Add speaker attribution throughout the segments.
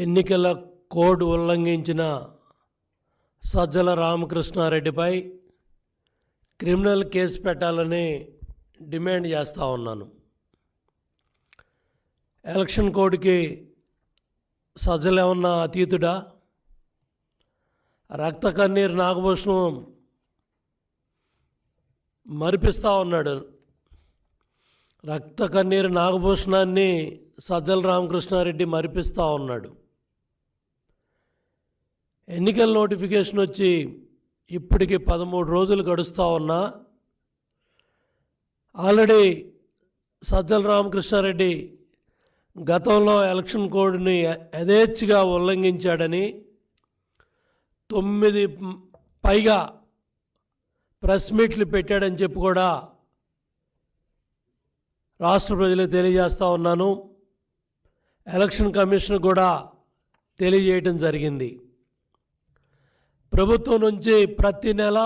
Speaker 1: ఎన్నికల కోడ్ ఉల్లంఘించిన Sajjala రామకృష్ణారెడ్డిపై criminal case పెట్టాలని డిమాండ్ చేస్తూ ఉన్నాను. ఎలక్షన్ కోడ్కి సజ్జలు ఏమన్నా అతీతుడా? రక్త కన్నీరు నాగభూషణం మరిపిస్తూ ఉన్నాడు. రక్త కన్నీరు నాగభూషణాన్ని సజ్జల రామకృష్ణారెడ్డి మరిపిస్తూ ఉన్నాడు. ఎన్నికల నోటిఫికేషన్ వచ్చి ఇప్పటికి 13 రోజులు గడుస్తూ ఉన్నా ఆల్రెడీ సజ్జల రామకృష్ణారెడ్డి గతంలో ఎలక్షన్ కోడ్ని యథేచ్ఛగా ఉల్లంఘించాడని 9 పైగా ప్రెస్ మీట్లు పెట్టాడని చెప్పి కూడా రాష్ట్ర ప్రజలకు తెలియజేస్తూ ఉన్నాను. ఎలక్షన్ కమిషన్ కూడా తెలియజేయటం జరిగింది. ప్రభుత్వం నుంచి ప్రతి నెల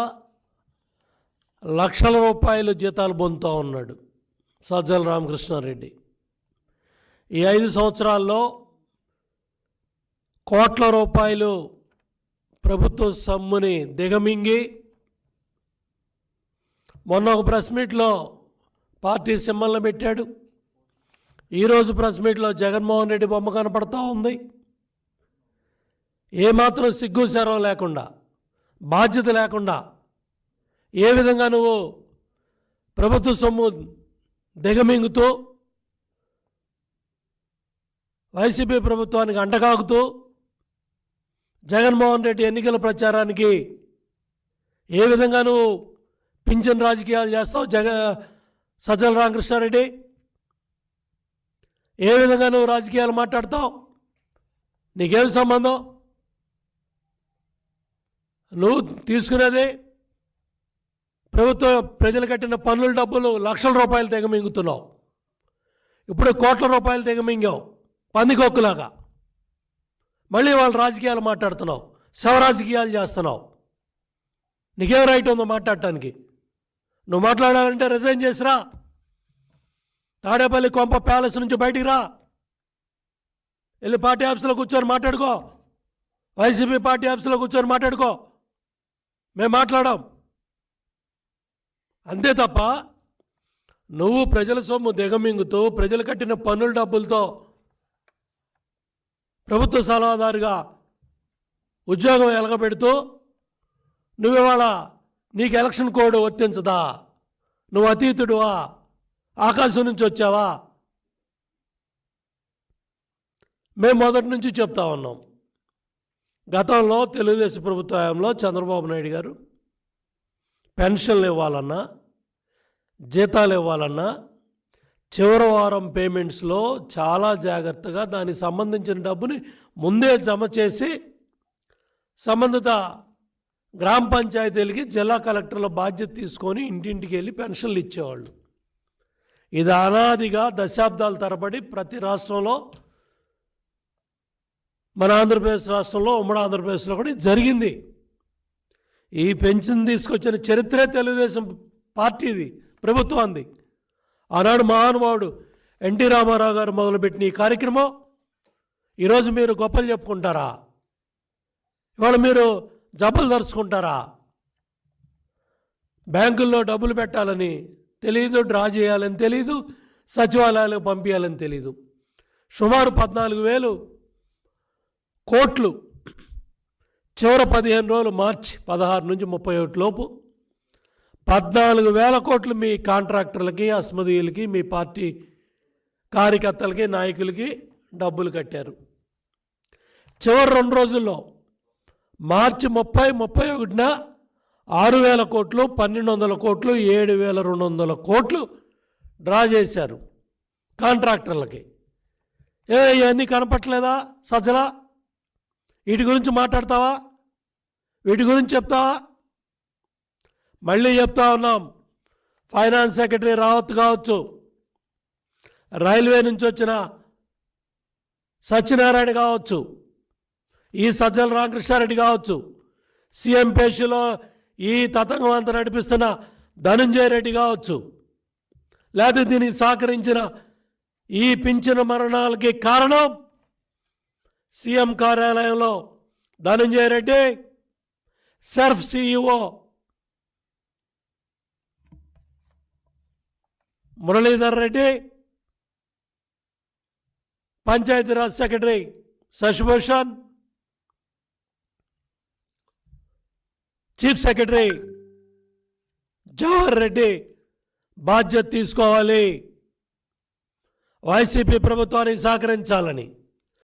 Speaker 1: లక్షల రూపాయలు జీతాలు పొందుతూ ఉన్నాడు సజ్జల రామకృష్ణారెడ్డి. ఈ 5 సంవత్సరాల్లో కోట్ల రూపాయలు ప్రభుత్వ సొమ్ముని దిగమింగి మొన్న ఒక ప్రెస్ మీట్లో పార్టీ సింబల్ని పెట్టాడు. ఈరోజు ప్రెస్ మీట్లో జగన్మోహన్ రెడ్డి బొమ్మ కనపడతా ఉంది. ఏమాత్రం సిగ్గు శరం లేకుండా, బాధ్యత లేకుండా ఏ విధంగా నువ్వు ప్రభుత్వ సొమ్ము దిగమింగుతూ వైసీపీ ప్రభుత్వానికి అంటకాగుతూ జగన్మోహన్ రెడ్డి ఎన్నికల ప్రచారానికి ఏ విధంగా నువ్వు పింఛన్ రాజకీయాలు చేస్తావు? సజ్జల రామకృష్ణారెడ్డి ఏ విధంగా నువ్వు రాజకీయాలు మాట్లాడతావు? నీకేం సంబంధం? నువ్వు తీసుకునేది ప్రభుత్వం ప్రజలు కట్టిన పన్నుల డబ్బులు లక్షల రూపాయలు తెగమింగుతున్నావు. ఇప్పుడు కోట్ల రూపాయలు తెగమింగావు పందికొక్కులాగా. మళ్ళీ వాళ్ళు రాజకీయాలు మాట్లాడుతున్నావు, శవ రాజకీయాలు చేస్తున్నావు. నీకేం రైట్ ఉందో మాట్లాడటానికి? నువ్వు మాట్లాడాలంటే రిజైన్ చేసిరా, తాడేపల్లి కొంప ప్యాలెస్ నుంచి బయటికి రా, వెళ్ళి పార్టీ ఆఫీసులో కూర్చొని మాట్లాడుకో, వైసీపీ పార్టీ ఆఫీసులో కూర్చొని మాట్లాడుకో, మేము మాట్లాడాం. అంతే తప్ప నువ్వు ప్రజల సొమ్ము దిగమింగుతూ ప్రజలు కట్టిన పన్నుల డబ్బులతో ప్రభుత్వ సలహాదారుగా ఉద్యోగం ఎలగబెడుతూ నువ్వివాళ నీకు ఎలక్షన్ కోడ్ వర్తించదా? నువ్వు అతీతుడువా? ఆకాశం నుంచి వచ్చావా? మేము మొదటి నుంచి చెప్తా ఉన్నాం. గతంలో తెలుగుదేశం ప్రభుత్వ హయాంలో చంద్రబాబు నాయుడు గారు పెన్షన్లు ఇవ్వాలన్నా, జీతాలు ఇవ్వాలన్నా చివరి వారం పేమెంట్స్లో చాలా జాగ్రత్తగా దానికి సంబంధించిన డబ్బుని ముందే జమ చేసి సంబంధిత గ్రామ పంచాయతీలకి జిల్లా కలెక్టర్ల బాధ్యత తీసుకొని ఇంటింటికి వెళ్ళి పెన్షన్లు ఇచ్చేవాళ్ళు. ఇది అనాదిగా దశాబ్దాల తరబడి ప్రతి రాష్ట్రంలో, మన ఆంధ్రప్రదేశ్ రాష్ట్రంలో, ఉమ్మడి ఆంధ్రప్రదేశ్లో కూడా జరిగింది. ఈ పెన్షన్ తీసుకొచ్చిన చరిత్రే తెలుగుదేశం పార్టీది, ప్రభుత్వాన్ని. ఆనాడు మహానుభావుడు ఎన్టీ రామారావు గారు మొదలుపెట్టిన ఈ కార్యక్రమం ఈరోజు మీరు గొప్పలు చెప్పుకుంటారా? ఇవాళ మీరు జబ్బులు దరుచుకుంటారా? బ్యాంకుల్లో డబ్బులు పెట్టాలని తెలీదు, డ్రా చేయాలని తెలీదు, సచివాలయాలకు పంపించాలని తెలీదు. సుమారు 14,000 కోట్లు చివరి 15 రోజులు మార్చి 16 నుంచి 31 లోపు 14,000 కోట్లు మీ కాంట్రాక్టర్లకి, అస్మదీయులకి, మీ పార్టీ కార్యకర్తలకి, నాయకులకి డబ్బులు కట్టారు. చివరి 2 రోజుల్లో మార్చి 30, 31న 6,000 కోట్లు, 1,200 కోట్లు, 7,200 కోట్లు డ్రా చేశారు కాంట్రాక్టర్లకి. ఇవన్నీ కనపట్లేదా సజ్జలా? వీటి గురించి మాట్లాడతావా? వీటి గురించి చెప్తావా? మళ్ళీ చెప్తా ఉన్నాం. ఫైనాన్స్ సెక్రటరీ రావత్ కావచ్చు, రైల్వే నుంచి వచ్చిన సత్యనారాయణ కావచ్చు, ఈ సజ్జల రామకృష్ణారెడ్డి కావచ్చు, సీఎం పేషిలో ఈ తతంగం అంతా నడిపిస్తున్న ధనంజయ రెడ్డి కావచ్చు, లేకపోతే దీనికి సహకరించిన ఈ పింఛను మరణాలకి కారణం సీఎం కార్యాలయంలో Dhananjaya Reddy, SERP CEO Muralidhar Reddy, Panchayati Raj secretary Shashibhushan, chief secretary Jawahar Reddy బాధ్యత తీసుకోవాలి, వైసీపీ ప్రభుత్వానికి సహకరించాలని.